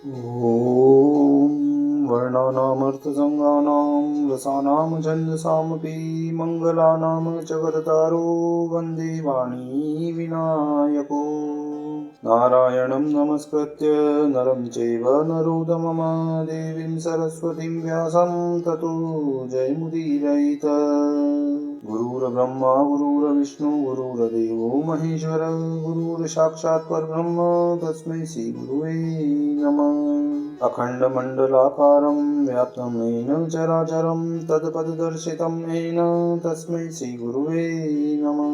ॐ वर्णानामर्थसङ्गानां रसानां छन्दसामपि मङ्गलानां च वरदारो वन्दे वाणी विनायको नारायणं नमस्कृत्य नरं चैव नरोत्तमं देवीं सरस्वतीं व्यासं ततो जयमुदीरयेत्। गुरुर्ब्रह्मा गुरुर्विष्णु गुरुर्देवो महेश्वर गुरुर्साक्षात् परब्रह्म तस्मै श्रीगुरुवे नमः। अखण्डमण्डलाकारं व्याप्तं येन चराचरं तत्पददर्शितं येन तस्मै श्रीगुरुवे नमः।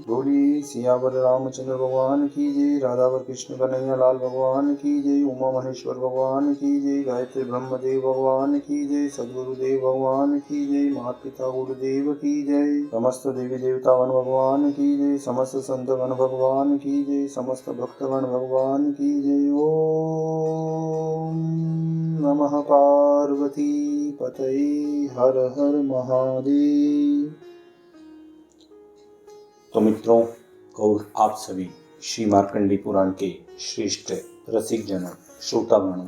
बोलिए सियावर रामचंद्र भगवान की जय, राधावर कृष्ण कन्हैया लाल भगवान की जय, उमा महेश्वर भगवान की जय, गायत्री ब्रह्मदेव भगवान की जय, सद्गुरुदेव भगवान की जय, माता पिता गुरुदेव की जय, समस्त देवी देवतागण भगवान की जय, समस्त संतगण भगवान की जय, समस्त भक्तगण भगवान की जय। ओम नमः पार्वती पतये, हर हर महादेव। तो मित्रों और आप सभी श्री मार्कंडी पुराण के श्रेष्ठ रसिक जनों, श्रोतागणों,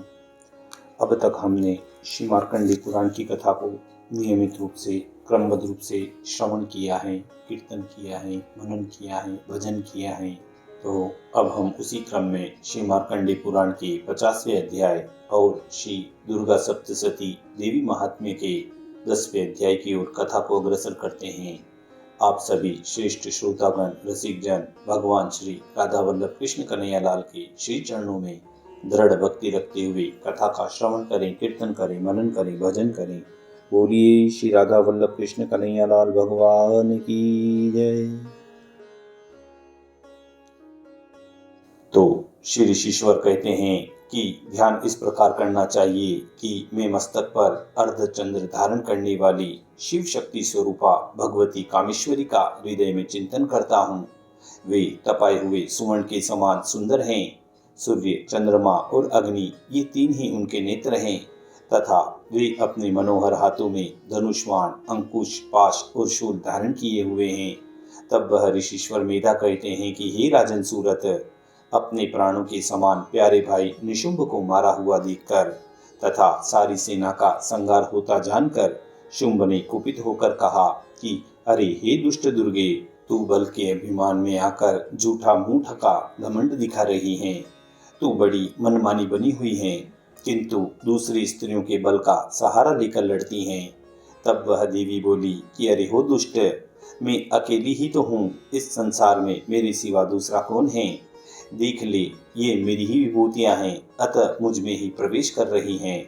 अब तक हमने श्री मार्कंडी पुराण की कथा को नियमित रूप से क्रमबद्ध रूप से श्रवण किया है, कीर्तन किया है, मनन किया है, भजन किया है। तो अब हम उसी क्रम में श्री मार्कंडी पुराण के 50वें अध्याय और श्री दुर्गा सप्तशती देवी महात्म्य के 10वें अध्याय की ओर कथा को अग्रसर करते हैं। आप सभी श्रेष्ठ श्रोतागण रसिक जन भगवान श्री राधा वल्लभ कृष्ण कन्हैया लाल के श्री चरणों में दृढ़ भक्ति रखते हुए कथा का श्रवण करें, कीर्तन करें, मनन करें, भजन करें। बोलिए श्री राधा वल्लभ कृष्ण कन्हैया लाल भगवान की जय। तो श्री ऋषिश्वर कहते हैं कि ध्यान इस प्रकार करना चाहिए कि मैं मस्तक पर अर्धचंद्र धारण करने वाली शिव शक्ति स्वरूपा भगवती कामेश्वरी का हृदय में चिंतन करता हूँ। वे तपाए हुए सुवर्ण के समान सुंदर हैं। सूर्य, चंद्रमा और अग्नि ये तीन ही उनके नेत्र हैं तथा वे अपने मनोहर हाथों में धनुष्मान, अंकुश, पाश और शूल धारण किए हुए हैं। तब वह ऋषिश्वर मेधा कहते हैं कि हे राजन सूरत, अपने प्राणों के समान प्यारे भाई निशुंभ को मारा हुआ देखकर तथा सारी सेना का संहार होता जानकर शुंभ ने कुपित होकर कहा कि अरे हे दुष्ट दुर्गे, तू बल के अभिमान में आकर झूठा मुंह ढका घमंड दिखा रही है। तू बड़ी मनमानी बनी हुई है, किंतु दूसरी स्त्रियों के बल का सहारा लेकर लड़ती हैं। तब वह देवी बोली कि अरे हो दुष्ट, मैं अकेली ही तो हूँ, इस संसार में मेरे सिवा दूसरा कौन है। देख ले, ये मेरी ही विभूतियां हैं, अतः मुझ में ही प्रवेश कर रही हैं।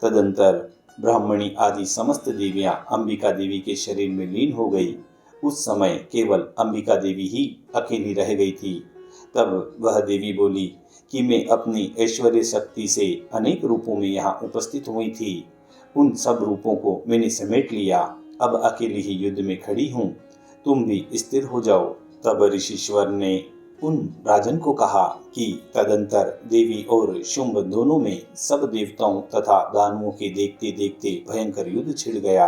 तदंतर ब्राह्मणी आदि समस्त देवियां अंबिका देवी के शरीर में लीन हो गई। उस समय केवल अंबिका देवी ही अकेली रह गई थी। तब वह देवी बोली कि मैं अपनी ऐश्वर्य शक्ति से अनेक रूपों में यहाँ उपस्थित हुई थी। उन सब रूपों को मैंने समेट लिया, अब अकेली ही युद्ध में खड़ी हूँ, तुम भी स्थिर हो जाओ। तब ऋषिश्वर ने उन राजन को कहा कि तदंतर देवी और शुंभ दोनों में सब देवताओं तथा दानवों के देखते देखते भयंकर युद्ध छिड़ गया।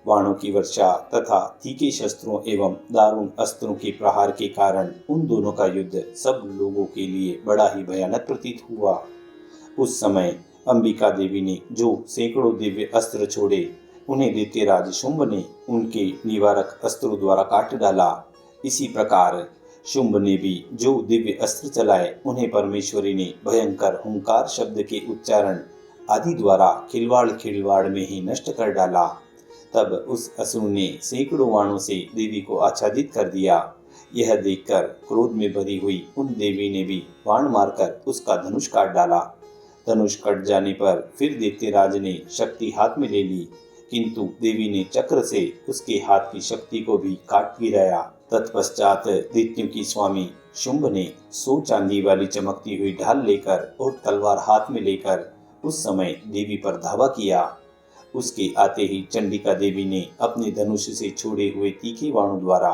बाणों की वर्षा तथा तीखे शस्त्रों एवं दारुण अस्त्रों के प्रहार के कारण उन दोनों का युद्ध सब लोगों के लिए बड़ा ही भयानक प्रतीत हुआ। उस समय अंबिका देवी ने जो सैकड़ों दिव्य अस्त्र छोड़े, उन्हें दैत्यराज शुंभ ने उनके निवारक अस्त्रों द्वारा काट डाला। इसी प्रकार शुंभ ने भी जो दिव्य अस्त्र चलाए, उन्हें परमेश्वरी ने भयंकर हुंकार शब्द के उच्चारण आदि द्वारा खिलवाड़ खिलवाड़ में ही नष्ट कर डाला। तब उस असुर ने सैकड़ों बाणों से देवी को आच्छादित कर दिया। यह देखकर क्रोध में भरी हुई उन देवी ने भी बाण मारकर उसका धनुष काट डाला। धनुष कट जाने पर फिर दैत्यराज ने शक्ति हाथ में ले ली, किंतु देवी ने चक्र से उसके हाथ की शक्ति को भी काट गिराया। तत्पश्चात दैत्यों की स्वामी शुंभ ने 100 चांदी वाली चमकती हुई ढाल लेकर और तलवार हाथ में लेकर उस समय देवी पर धावा किया। उसके आते ही चंडिका देवी ने अपने धनुष से छोड़े हुए तीखे बाणों द्वारा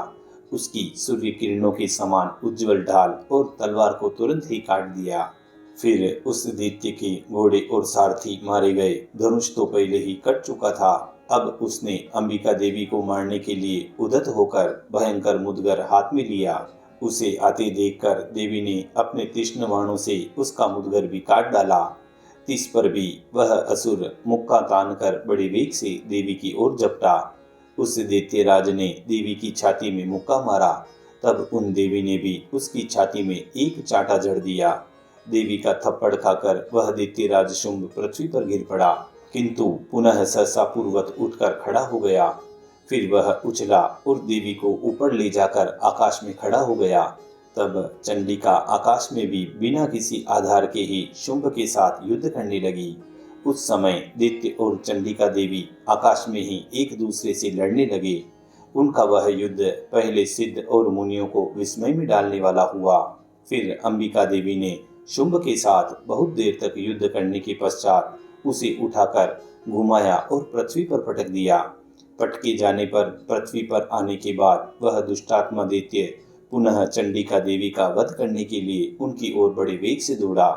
उसकी सूर्य किरणों के समान उज्जवल ढाल और तलवार को तुरंत ही काट दिया। फिर उस दैत्य के घोड़े और सारथी मारे गए। धनुष तो पहले ही कट चुका था, अब उसने अंबिका देवी को मारने के लिए उद्यत होकर भयंकर मुदगर हाथ में लिया। उसे आते देखकर देवी ने अपने तीक्ष्ण बाणों से उसका मुदगर भी काट डाला। तिस पर भी वह असुर मुक्का तान कर बड़े वेग से देवी की ओर झपटा। उस दैत्यराज ने देवी की छाती में मुक्का मारा। तब उन देवी ने भी उसकी छाती में एक चांटा जड़ दिया। देवी का थप्पड़ खाकर वह दैत्यराज शुंभ पृथ्वी पर गिर पड़ा, किंतु पुनः सहसा पूर्वत उठकर खड़ा हो गया। फिर वह उछला और देवी को ऊपर ले जाकर आकाश में खड़ा हो गया। तब चंडिका आकाश में भी बिना किसी आधार के ही शुंभ के साथ युद्ध करने लगी। उस समय दैत्य और चंडिका देवी आकाश में ही एक दूसरे से लड़ने लगे। उनका वह युद्ध पहले सिद्ध और मुनियों को विस्मय में डालने वाला हुआ। फिर अंबिका देवी ने शुंभ के साथ बहुत देर तक युद्ध करने के पश्चात उसे उठाकर घुमाया और पृथ्वी पर पटक दिया। पटके जाने पर पृथ्वी पर आने के बाद वह दुष्टात्मा दैत्य पुनः चंडिका देवी का वध करने के लिए उनकी ओर बड़े वेग से दौड़ा।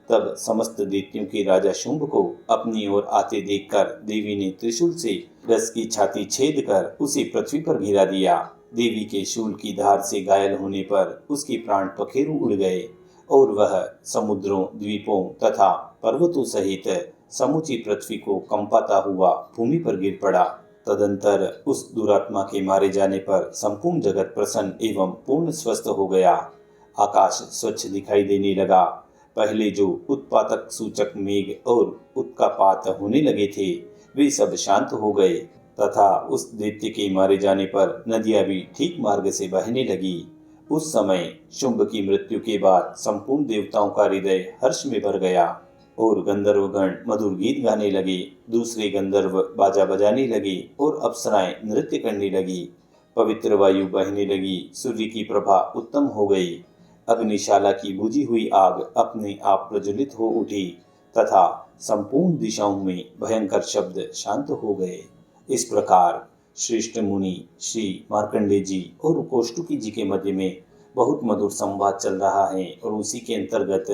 तब समस्त दैत्यों के राजा शुंभ को अपनी ओर आते देखकर देवी ने त्रिशूल से रस की छाती छेद कर उसे पृथ्वी पर गिरा दिया। देवी के शूल की धार से घायल होने पर उसके प्राण पखेरु उड़ गए और वह समुद्रों, द्वीपों तथा पर्वतों सहित समूची पृथ्वी को कंपाता हुआ भूमि पर गिर पड़ा। तदंतर उस दुरात्मा के मारे जाने पर संपूर्ण जगत प्रसन्न एवं पूर्ण स्वस्थ हो गया। आकाश स्वच्छ दिखाई देने लगा। पहले जो उत्पातक सूचक मेघ और उत्कापात होने लगे थे, वे सब शांत हो गए तथा उस दैत्य के मारे जाने पर नदियां भी ठीक मार्ग से बहने लगी। उस समय शुंभ की मृत्यु के बाद संपूर्ण देवताओं का हृदय हर्ष में भर गया और गंधर्वगण मधुर गीत गाने लगे। दूसरे गंधर्व बाजा बजाने लगे और अप्सराएं नृत्य करने लगी। पवित्र वायु बहने लगी। सूर्य की प्रभा उत्तम हो गई। अग्निशाला की बुझी हुई आग अपने आप प्रज्वलित हो उठी तथा संपूर्ण दिशाओं में भयंकर शब्द शांत हो गए। इस प्रकार श्रेष्ठ मुनि श्री मार्कंडेय जी और कौष्टुकी जी के मध्य में बहुत मधुर संवाद चल रहा है और उसी के अंतर्गत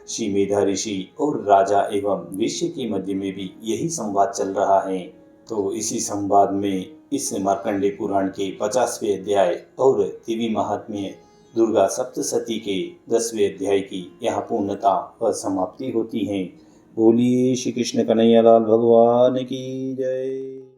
श्री मेधा ऋषि और राजा एवं वेश्य के मध्य में भी यही संवाद चल रहा है। तो इसी संवाद में इस मार्कंडेय पुराण के 50वें अध्याय और देवी महात्म्य दुर्गा सप्तशती के 10वें अध्याय की यहाँ पूर्णता व समाप्ति होती है। बोलिए श्री कृष्ण कन्हैया लाल भगवान की जय।